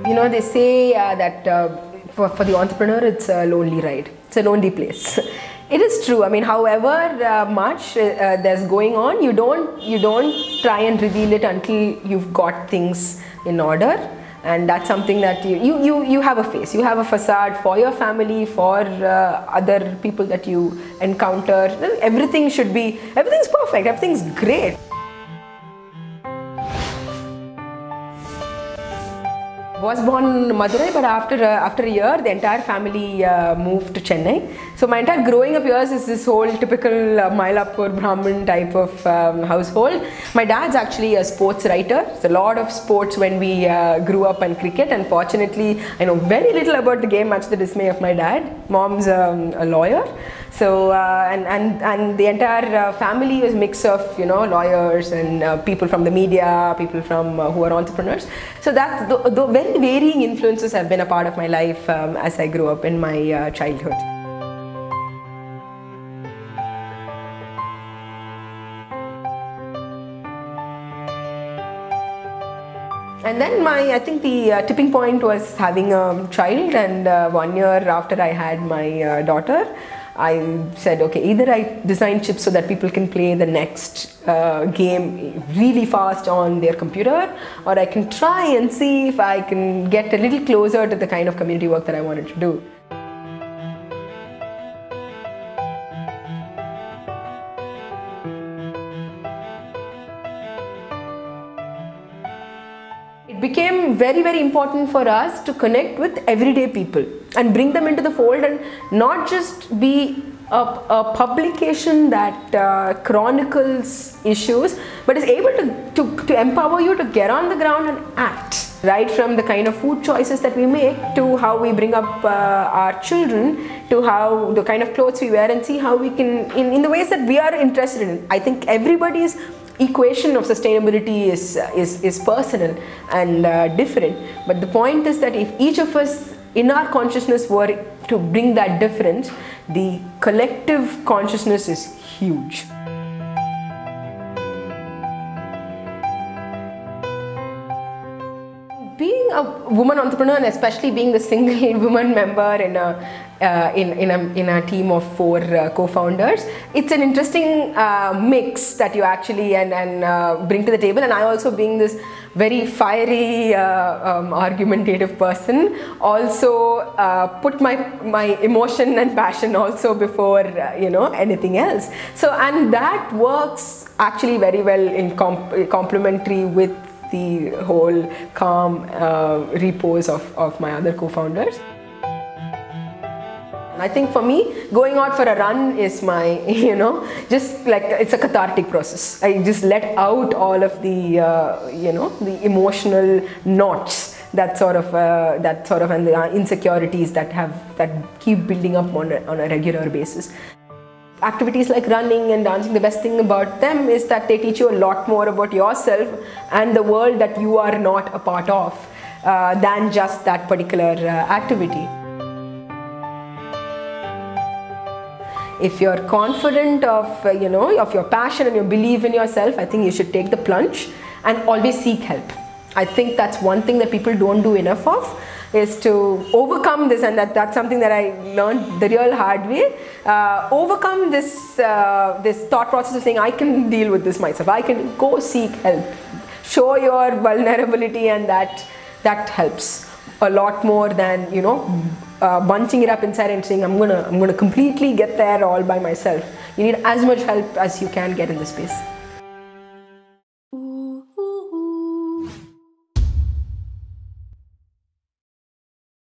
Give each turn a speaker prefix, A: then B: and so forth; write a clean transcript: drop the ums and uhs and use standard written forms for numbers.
A: You know, they say that for the entrepreneur, it's a lonely ride. It's a lonely place. It is true. I mean, however much there's going on, you don't try and reveal it until you've got things in order. And that's something that you have a face, you have a facade for your family, for other people that you encounter. Everything's perfect, everything's great. I was born in Madurai, but after a year, the entire family moved to Chennai. So my entire growing up years is this whole typical Mylapur Brahmin type of household. My dad's actually a sports writer. There's a lot of sports when we grew up and cricket. Unfortunately, I know very little about the game, much to the dismay of my dad. Mom's a lawyer. So and the entire family was a mix of lawyers and people from the media, people from who are entrepreneurs. So that the very varying influences have been a part of my life as I grew up in my childhood. And then I think the tipping point was having a child, and 1 year after I had my daughter, I said, okay, either I design chips so that people can play the next game really fast on their computer, or I can try and see if I can get a little closer to the kind of community work that I wanted to do. It became very, very important for us to connect with everyday people and bring them into the fold, and not just be a publication that chronicles issues, but is able to empower you to get on the ground and act. Right from the kind of food choices that we make, to how we bring up our children, to how the kind of clothes we wear, and see how we can, in the ways that we are interested in. I think everybody's equation of sustainability is personal and different, but the point is that if each of us in our consciousness were to bring that difference, the collective consciousness is huge. Being a woman entrepreneur, and especially being the single woman member in a team of 4 co-founders, it's an interesting mix that you actually bring to the table. And I also, being this very fiery, argumentative person, also put my emotion and passion also before anything else. So, and that works actually very well in complementary with the whole calm repose of my other co-founders. I think for me, going out for a run is my, just like it's a cathartic process. I just let out all of the, the emotional knots that sort of and the insecurities that keep building up on a regular basis. Activities like running and dancing, the best thing about them is that they teach you a lot more about yourself and the world that you are not a part of than just that particular activity. If you're confident of your passion and your belief in yourself, I think you should take the plunge and always seek help. I think that's one thing that people don't do enough of, is to overcome this, and that's something that I learned the real hard way. Overcome this this thought process of saying, I can deal with this myself, I can go seek help. Show your vulnerability, and that helps a lot more than bunching it up inside and saying, I'm gonna completely get there all by myself. You need as much help as you can get in this space.